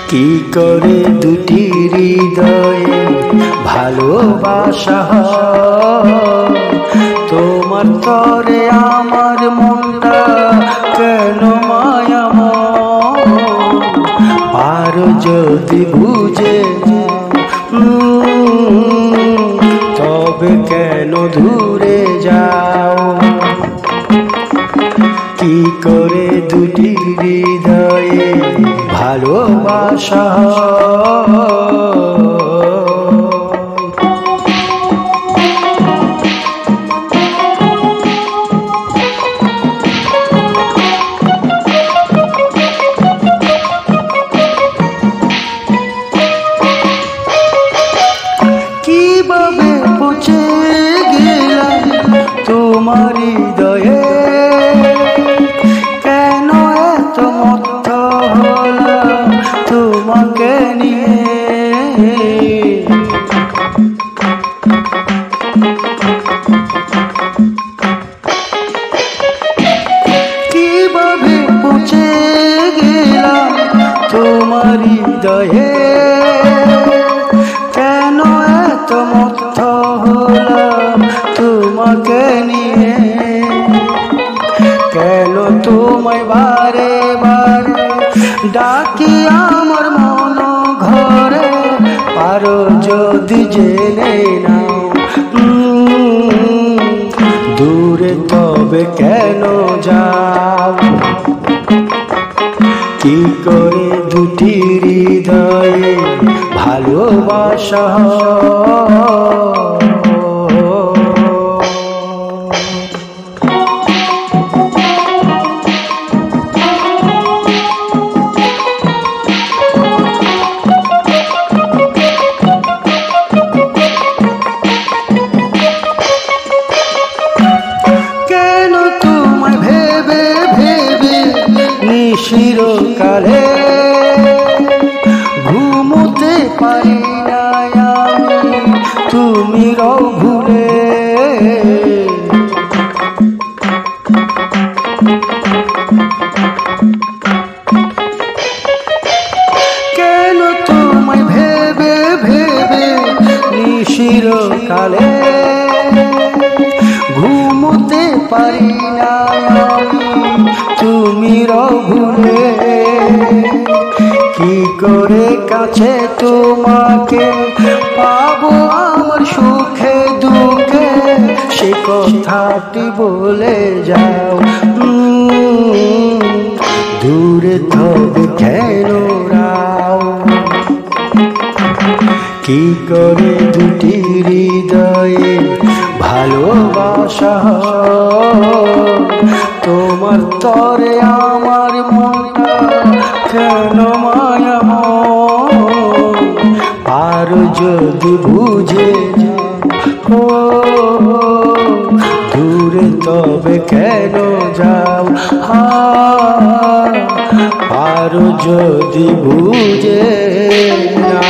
কি করে দুটি হৃদয়ে ভালোবাসা হয়, তোমার তরে আমার মনটা কেন মায়াময়। পারো যদি বুঝে তবে কেন দূরে যাও। কি করে দুটি হৃদয়ে ভালোবাসা কিভাবে পৌঁছে গেলাম তোমার হৃদয়ে, কেন এত মত্ত হলাম তোমাকে নিয়ে। কিভাবে পৌঁছে গেলাম তোমার হৃদয়ে, কেন এত মত্ত হলাম তোমাকে নিয়ে। কেন তোমায় বারে বারে ডাকি আমার মন ঘরে, পারো যদি জেনে নাও দূরে তবে কেন যাও। কি করে দুটি হৃদয়ে ভালোবাসা চিরকালে ঘুমোতে পারি না আমি তুমি রও ভুলে। কেন তোমায় ভেবে ভেবে চিরকালে ঘুমোতে পারি না আমি তুমি রও ভুলে। কি করে কাছে তোমাকে পাবো আমার সুখে দুঃখে, সে কথাটি বলে যাও। দূরে তবে কেন রাও। কি করে দুটি হৃদয়ে ভালোবাসা তোমার তরে আমার মনটা কেন মায়াময়। আর যদি বুঝে ও দূরে তবে কেন যাও। আর যদি বুঝে না।